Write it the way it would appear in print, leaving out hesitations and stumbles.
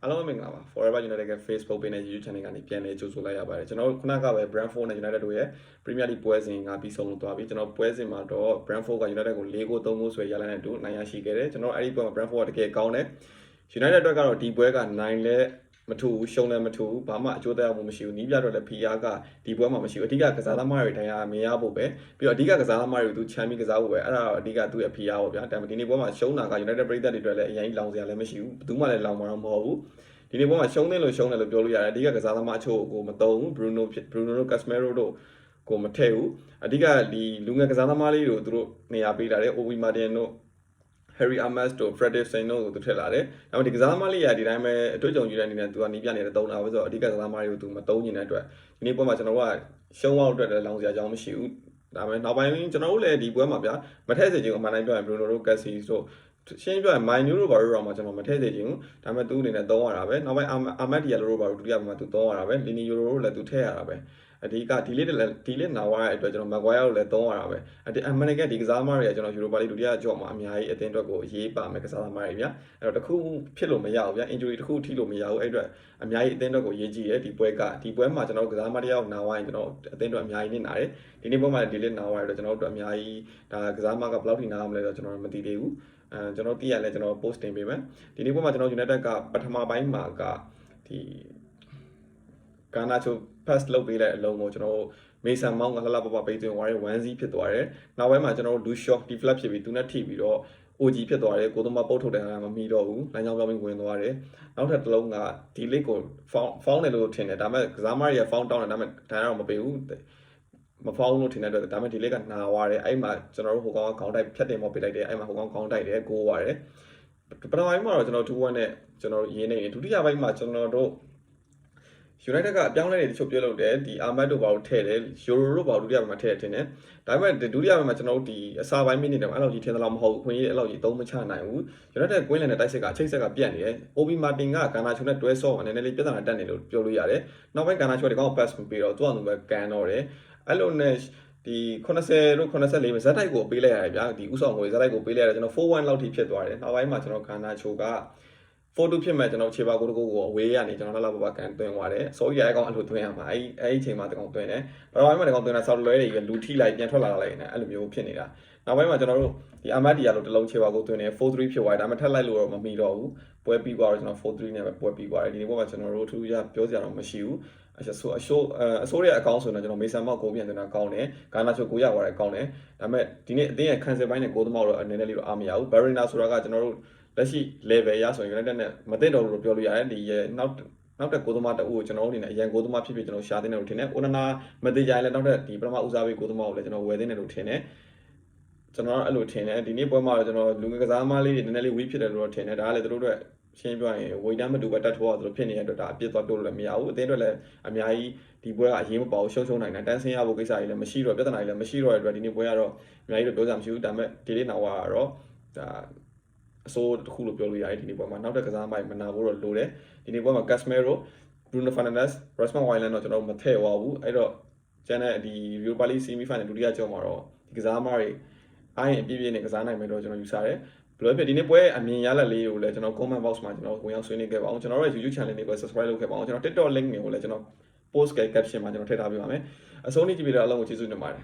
အားလုံးမင်္ဂလာပါ Forever United က Facebook page နဲ့ YouTube channel ကနေပြန်လည်ကြိုဆိုလိုက်ရပါတယ်ကျွန်တော်ခုနကပဲ Brentford နဲ့ United တို့ရဲ့ Premier League ပွဲစဉ်ကပြီးဆုံးလို့သွားပြီကျွန်တော်ပွဲစဉ်မှာတော့ Brentford က United ကို4-3 ဂိုးဆွဲရလာတဲ့အတူနိုင်ရရှိခဲ့တယ်ကျွန်တော်အဲ့ဒီပွဲမှာ Brentford ကတကယ်ကောင်းတယ် United အတွက်ကတော့ဒီပွဲကနိုင်လဲမထူဘူးရှုံးလည်းမထူဘူးဘာမှအကျိုးသက်ရောက်မှုမရှိဘူးနီးပြတော့လည်း PR ကဒီပွဲမှာမရှိဘူးအဓိကကစားသမားတွေတိုင်းအားမြင်ရဖို့ပဲပြီးတော့အဓိကကစားသမားတွေသူချမ်းပြီးကစားဖို့ပဲအဲ့ဒါတော့အဓိကသူ့ရဲ့ PR ပေါ့ဗျာဒါပေမဲ့ဒီနေ့ပွဲမှာရှုံးတာက United ပရိသတ်တွေအတွက်လည်းအရင်လောင်စရာလည်းမရှိဘူးဘယ်သူမှလည်းလောင်မှာတော့မဟုတ်ဘူးဒီနေ့ပွဲမှာရှုံးတယ်လို့ပြောလို့ရတယ်အဓိကကစားသမားအချို့ကိုမတုံဘူး Bruno တို့ Casemiro တို့ကိုမထည့်ဘူးအဓိကဒီလူငယ်ကစားသမားလေးတွေကိုသူတို့နေရာပေးလာတယ် Obi Martin တို့ Harry Amas တို့ Frederick Saint တို့ကိုသူထည့်လာတယ်ဒါပေမဲ့ဒီကစားသမားလေးရာဒီတိုင်းပဲအတွေ့အကြုံယူတဲ့အနေနဲ့သူကနီးပြနေတဲ့တုံးတာပဲဆိုတော့အဓိကကစားသမားတွေကိုသူမတုံးနေတဲ့အတွက်ဒီနေ့ပွဲမှာကျွန်တော်တို့ကရှုံးအောင်အတွက်လည်းလောင်စရာအကြောင်းမရှိဘူးဒါပေမဲ့နောက်ပိုင်းကျွန်တော်တို့လည်းဒီပွဲမှာဗျာမထည့်စေချင်ဘူးအမှန်တိုင်းပြောရင် Bruno တို့ Casillas တို့ရှင်းပြရင် Manu တို့ဘာလို့တော့မှကျွန်တော်မထည့်စေချင်ဘူးဒါပေမဲ့သူအနေနဲ့သုံးရတာပဲနောက်ပိုင်း Ahmad Diallo တို့ဘာလို့ဒုတိယမှာသူသုံးရတာပဲ Linio တို့လည်းသူထည့်ရတာပဲအဓိကဒီလေးနာဝါရဲ့အတွက်ကျွန်တော် Maguire ကိုလည်းသုံးရတာပဲအမှန်တကယ်ဒီကစားသမားတွေကကျွန်တော် Europa League ဒုတိယကြော့မှာအများကြီးအသင်းအတွက်ကိုအရေးပါမယ်ကစားသမားတွေဗျာအဲ့တော့တခုဖြစ်လို့မရဘူးဗျာ injury တခုထိလို့မရဘူးအဲ့အတွက်အများကြီးအသင်းအတွက်ကိုရေးကြည့်တယ်ဒီပွဲမှာကျွန်တော်ကစားသမားတယောက်နာဝါရင်ကျွန်တော်အသင်းအတွက်အများကြီးနစ်နာတယ်ဒီနေ့ပွဲမှာဒီလေးနာဝါရတော့ကျွန်တော်တို့အများကြီးဒါကစားသမားကဘယ်လောက်ထိနားမလဲတော့ကျွန်တော်မသိသေးဘူးကျွန်တော်သိရလဲကျွန်တော် post တင်ပေးမယ်ဒီနေ့ပွဲမှာကျွန်တော် United ကပထမပိုင်းမှာကဒီကာနာချို pass လုပ်ပေးတဲ့အလုံးကိုကျွန်တော်မေဆန်မောင်းကလှလှပပပေးသွင်းသွားတယ် 1-0 ဖြစ်သွားတယ်နောက်ပိုင်းမှာကျွန်တော်တို့ Luke Shaw deflect ဖြစ်ပြီးသူနဲ့ထိပြီးတော့ OG ဖြစ်သွားတယ်ကိုသုံးမပုတ်ထုတ်တယ်ဟာမမီတော့ဘူးလမ်းကြောင်းပြောင်းပြီးဝင်သွားတယ်နောက်ထပ်တစ်လုံးကဒီလစ်ကို found တယ်လို့ထင်တယ်ဒါပေမဲ့ကစားသမားတွေက found တောင်းတယ်ဒါပေမဲ့ဒါတော့မပေးဘူးမဖောင်းလို့ထင်တဲ့အတွက်ဒါပေမဲ့ဒီလက်ကနာသွားတယ်အဲ့မှာကျွန်တော်တို့ဟိုကောင်ကခေါင်းတိုက်ဖြတ်တင်မောပေးလိုက်တယ်အဲ့မှာဟိုကောင်ခေါင်းတိုက်တယ်ကိုးသွားတယ်ပထမပိုင်းမှာတော့ကျွန်တော်2-1နဲ့ကျွန်တော်ရေးနေတယ်ဒုတိယပိုင်းမှာကျွန်တော်တို့ United ကအပြောင်းလဲနေတချို့ပြုတ်လုပ်တယ်ဒီ Ahmad တို့ဘာလို့ထည့်တယ် Euro တို့ဘာလို့ဒုတိယပိုင်းမှာထည့်တယ်ထင်တယ်ဒါပေမဲ့ဒုတိယပိုင်းမှာကျွန်တော်တို့ဒီအစာပိုင်းမိနစ်တော့အဲ့လိုကြီးထင်သလားမဟုတ်ဘူးခွင့်ရအဲ့လိုကြီးသုံးမချနိုင်ဘူး United ကွင်းလန်တဲ့တိုက်စစ်ကအချိတ်ဆက်ကပြတ်နေတယ် Obi Martin ကကာနာချိုနဲ့တွဲဆော့အနေနဲ့လေးပြဿနာတက်နေလို့ပြောလို့ရတယ်နောက်ပိုင်းကာနာချိုကဒီကောင် pass မပေးတော့သူ့အောင်သူပဲကန်တော့တယ်အဲ့လိုနဲ့ဒီ80တို့84မှာဇက်တိုက်ကိုပေးလိုက်ရတယ်ဗျာဒီဥဆောင်ကိုဇက်တိုက်ကိုပေးလိုက်ရတယ်ကျွန်တော်4-1လောက်ထိဖြစ်သွားတယ်နောက်ပိုင်းမှာကျွန်တော်ကာနာချိုက4-2ဖြစ်မဲ့ကျွန်တော်ခြေပါကိုတကူကိုအဝေးကနေကျွန်တော်လှလှပပကန်သွင်းသွားတယ်စောကြီးရဲအကောင်အဲ့လိုသွင်းရမှာအဲ့ဒီအချိန်မှာတကောင်သွင်းတယ်ပထမပိုင်းမှာတကောင်သွင်းတာဆောက်လွဲတွေလူထိလိုက်ပြန်ထွက်လာလိုက်နေအဲ့လိုမျိုးဖြစ်နေတာနောက်ပိုင်းမှာကျွန်တော်တို့ဒီ Ahmad Diallo တစ်လုံးခြေပါကိုသွင်းတယ် 4-3 ဖြစ်သွားတယ်ဒါပေမဲ့ထပ်လိုက်လို့တော့မမီတော့ဘူးပွဲပြီးသွားတော့ကျွန်တော် 4-3 နဲ့ပဲပွဲပြီးသွားတယ်ဒီနေ့ပွဲမှာကျွန်တော်တို့ထူးခြားပြောစရာတော့မရှိဘူးအဆိုးရဲ့အကောင့်ဆိုတော့ကျွန်တော်မေဆန်မောက်ကိုပြန်တင်တာကောင်းတယ်ဂါနာချိုကိုရသွားတယ်ကောင်းတယ်ဒါပေမဲ့ဒီနေ့အသင်းရဲ့ cancel ပိုင်းနဲ့ကိုသမောက်တော့အနေနဲ့လေးတော့အားမရဘူး Barina ဆိုတာကကျွန်တော်တို့လက်ရှိ level ရဆိုရင် United နဲ့မသိတော့လို့ပြောလို့ရတယ်ဒီနောက်တဲ့ကိုသမားတအုပ်ကိုကျွန်တော်တို့အနေနဲ့အရန်ကိုသမားဖြစ်ဖြစ်ကျွန်တော်ရှားသိနေလို့ထင်တယ် Onana မသိကြရင်လည်းနောက်တဲ့ဒီပထမဦးစားပေးကိုသမားကိုလည်းကျွန်တော်ဝယ်သိနေလို့ထင်တယ်ကျွန်တော်အဲ့လိုထင်တယ်ဒီနေ့ပွဲမှာတော့ကျွန်တော်လူငယ်ကစားသမားလေးတွေနည်းနည်းလေး weak ဖြစ်တယ်လို့တော့ထင်တယ်ဒါကလည်းသူတို့အတွက်ရှင်းပြရင်ဝေတန်းမတူပဲတက်ထိုးအောင်သူတို့ဖြစ်နေတဲ့အတွက်ဒါအပြစ်သွားပြောလို့လည်းမရဘူးအသင်းအတွက်လည်းအများကြီးဒီပွဲကအရေးမပါဘူးရှုံးနိုင်တယ်တန်းဆင်းရဖို့ကိစ္စတွေလည်းမရှိတော့ပြဿနာတွေလည်းမရှိတော့တဲ့အတွက်ဒီနေ့ပွဲကတော့အများကြီးတော့ပြောစရာမရှိဘူးဒါပေမဲ့ဒီလေးနောက်ကတော့ဒါအစိုးတစ်ခုလို့ပြောလို့ရတယ်ဒီနေ့ပွဲမှာနောက်တဲ့ကစားသမားတွေမနာဖို့တော့လိုတယ်ဒီနေ့ပွဲမှာ Casemiro Bruno Fernandes Rasmus Hojlund တော့ကျွန်တော်မထည့်သွားဘူးအဲ့တော့ကျန်တဲ့ဒီ Europa League semi final ဒုတိယကြောမှာတော့ဒီကစားသမားတွေအားရင်အပြည့်ပြည့်နဲ့ကစားနိုင်မယ်တော့ကျွန်တော်ယူဆတယ်ဘယ်လိုဖြစ်ဒီနေ့ပွဲအမြင်ရလက်လေးကိုလည်းကျွန်တော် comment box မှာကျွန်တော်ဝင်ရောက်ဆွေးနွေးခဲ့ပါအောင်ကျွန်တော်တို့ရဲ့ YouTube channel လေးကို subscribe လုပ်ခဲ့ပါအောင်ကျွန်တော် TikTok link တွေကိုလည်းကျွန်တော် post caption မှာကျွန်တော်ထည့်ထားပေးပါမယ်အဆုံးထိကြည့်ပြီးတော့အားလုံးကိုကျေးဇူးတင်ပါတယ်